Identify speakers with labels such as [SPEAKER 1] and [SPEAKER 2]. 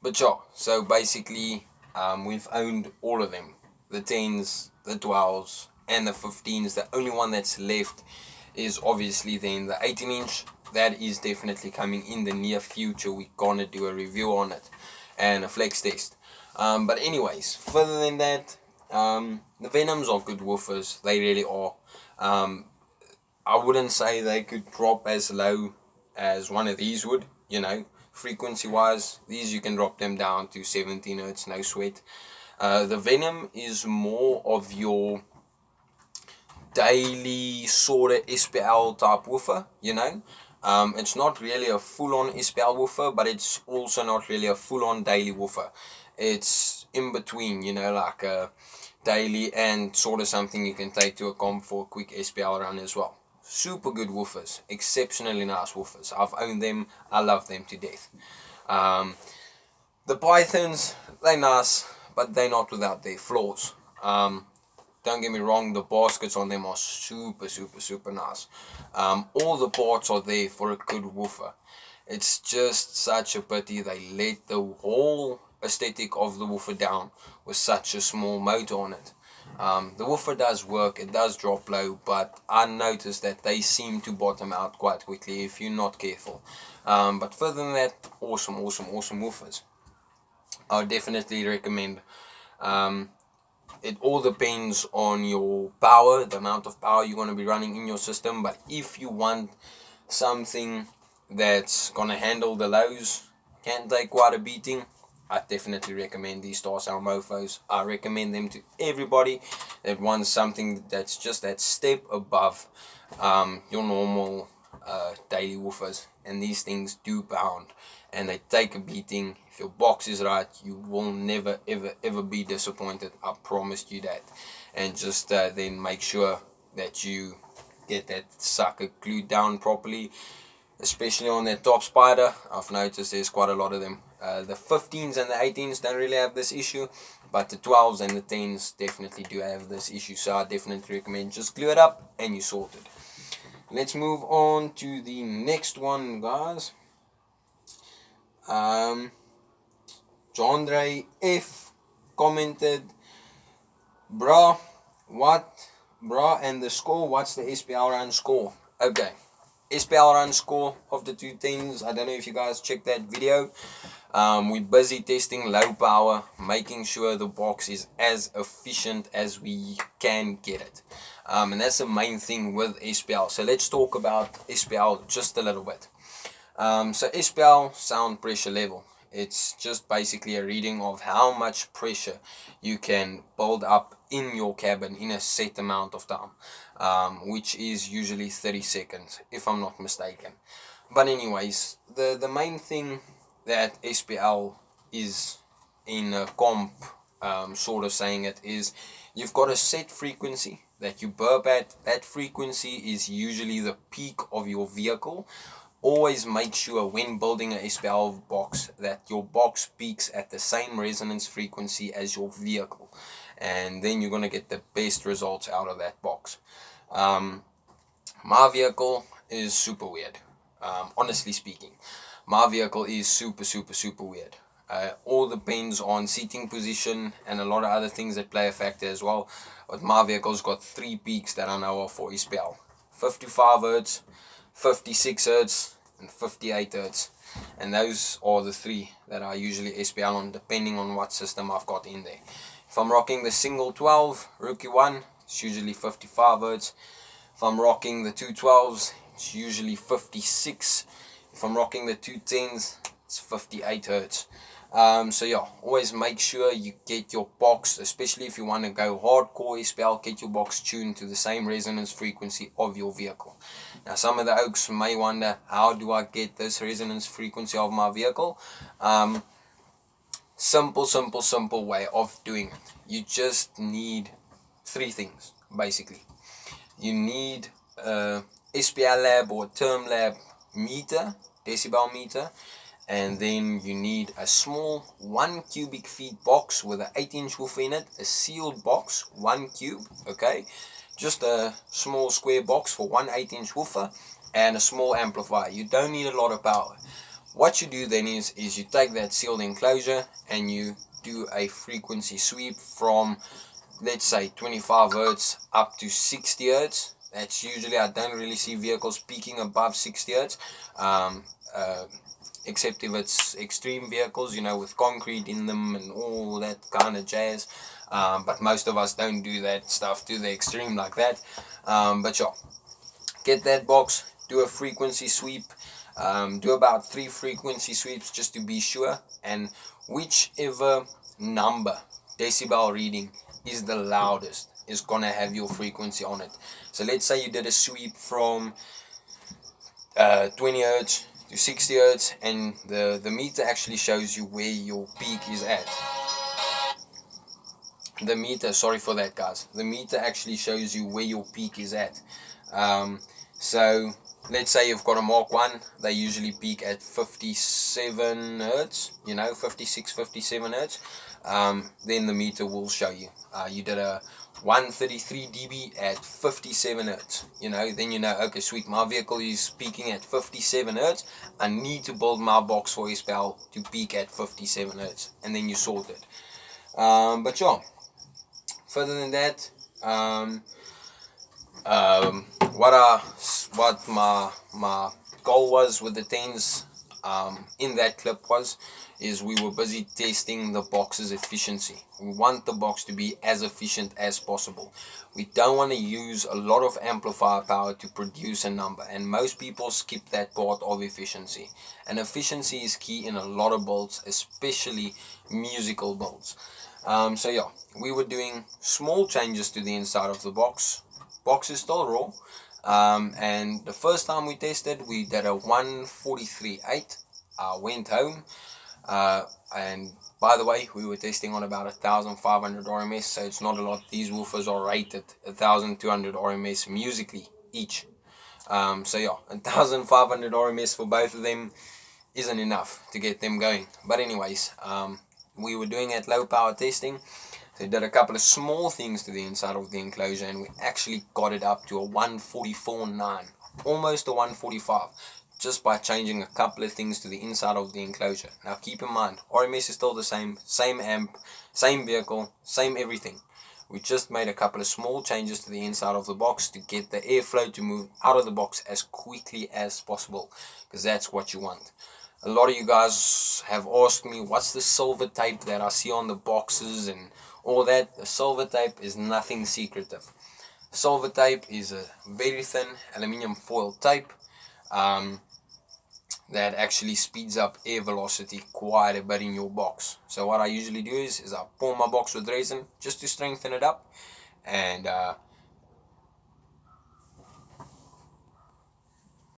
[SPEAKER 1] But yeah, so basically, we've owned all of them. The 10s, the 12s, and the 15s. The only one that's left is obviously then the 18-inch. That is definitely coming in the near future. We're gonna do a review on it and a flex test. But anyways, further than that, the Venoms are good woofers. They really are. I wouldn't say they could drop as low as one of these would, frequency wise. These you can drop them down to 17 hertz, no sweat. The Venom is more of your daily sort of SPL type woofer, It's not really a full on SPL woofer, but it's also not really a full on daily woofer. It's in between, like a daily and sort of something you can take to a comp for a quick SPL run as well. Super good woofers, exceptionally nice woofers. I've owned them, I love them to death. The Pythons, they're nice, but they're not without their flaws. Don't get me wrong, the baskets on them are super, super, super nice. All the parts are there for a good woofer. It's just such a pity they let the whole aesthetic of the woofer down with such a small motor on it. The woofer does work, it does drop low, but I noticed that they seem to bottom out quite quickly if you're not careful. But further than that, awesome, awesome, awesome woofers. I would definitely recommend. It all depends on your power, the amount of power you're going to be running in your system. But if you want something that's going to handle the lows, can take quite a beating, I definitely recommend these Starcell Mofos. I recommend them to everybody that wants something that's just that step above your normal daily woofers. And these things do pound and they take a beating. If your box is right, you will never ever ever be disappointed. I promise you that. And just then make sure that you get that sucker glued down properly, especially on that top spider. I've noticed there's quite a lot of them. The 15s and the 18s don't really have this issue, but the 12s and the 10s definitely do have this issue. So I definitely recommend just glue it up and you sort it. Let's move on to the next one, guys. Jandre F commented, bruh, and the score, what's the SPL run score? Okay, SPL run score of the two things, I don't know if you guys checked that video. We're busy testing low power, making sure the box is as efficient as we can get it. And that's the main thing with SPL. So let's talk about SPL just a little bit. So SPL, sound pressure level. It's just basically a reading of how much pressure you can build up in your cabin in a set amount of time, which is usually 30 seconds, if I'm not mistaken. But anyways, the main thing that SPL is in a comp, sort of saying it, is you've got a set frequency that you burp at. That frequency is usually the peak of your vehicle. Always make sure when building a SPL box that your box peaks at the same resonance frequency as your vehicle, and then you're going to get the best results out of that box. My vehicle is super weird. Honestly speaking, my vehicle is super, super, super weird. All depends on seating position and a lot of other things that play a factor as well. But my vehicle's got 3 peaks that I know of for SPL: 55 Hz, 56 Hz, and 58 Hz. And those are the 3 that I usually SPL on, depending on what system I've got in there. If I'm rocking the single 12 Rookie 1, it's usually 55 Hz. If I'm rocking the 212s, it's usually 56. If I'm rocking the 210s, it's 58 Hz. So yeah, always make sure you get your box, especially if you want to go hardcore SPL, get your box tuned to the same resonance frequency of your vehicle. Now some of the oaks may wonder, how do I get this resonance frequency of my vehicle? Simple way of doing it. You just need 3 things basically. You need a SPL lab or term lab meter, decibel meter, and then you need a small 1 cubic feet box with an 8-inch woofer in it, a sealed box, 1 cube, okay, just a small square box for one 8-inch woofer, and a small amplifier. You don't need a lot of power. what you do then is you take that sealed enclosure and you do a frequency sweep from, let's say, 25 hertz up to 60 hertz. That's usually, I don't really see vehicles peaking above 60 hertz, except if it's extreme vehicles, with concrete in them and all that kind of jazz. But most of us don't do that stuff to the extreme like that. But yeah, get that box, do a frequency sweep, do about 3 frequency sweeps just to be sure, and whichever number, decibel reading, is the loudest is gonna have your frequency on it. So let's say you did a sweep from 20 hertz to 60 hertz, and the meter actually shows you where your peak is at. The meter, sorry for that guys, the meter actually shows you where your peak is at. So let's say you've got a Mark 1, they usually peak at 57 hertz, 56, 57 hertz. Then the meter will show you. You did a 133 dB at 57 hertz, then okay, sweet, my vehicle is peaking at 57 hertz. I need to build my box for Espel to peak at 57 hertz, and then you sort it. But yeah, further than that, what my goal was with the 10s in that clip is we were busy testing the box's efficiency. We want the box to be as efficient as possible. We don't want to use a lot of amplifier power to produce a number, and most people skip that part of efficiency. And efficiency is key in a lot of builds, especially musical builds. So yeah, we were doing small changes to the inside of the box. Box is still raw, and the first time we tested, we did a 143.8. I went home, and by the way, we were testing on about 1,500 RMS, so it's not a lot. These woofers are rated 1,200 RMS musically each. So yeah, 1,500 RMS for both of them isn't enough to get them going. But anyways, we were doing at low power testing. So we did a couple of small things to the inside of the enclosure, and we actually got it up to a 144.9, almost a 145, just by changing a couple of things to the inside of the enclosure. Now keep in mind, RMS is still the same amp, same vehicle, same everything. We just made a couple of small changes to the inside of the box to get the airflow to move out of the box as quickly as possible, because that's what you want. A lot of you guys have asked me, what's the silver tape that I see on the boxes and all that? The silver tape is nothing secretive. Silver tape is a very thin aluminium foil tape that actually speeds up air velocity quite a bit in your box. So what I usually do is I pour my box with resin just to strengthen it up, and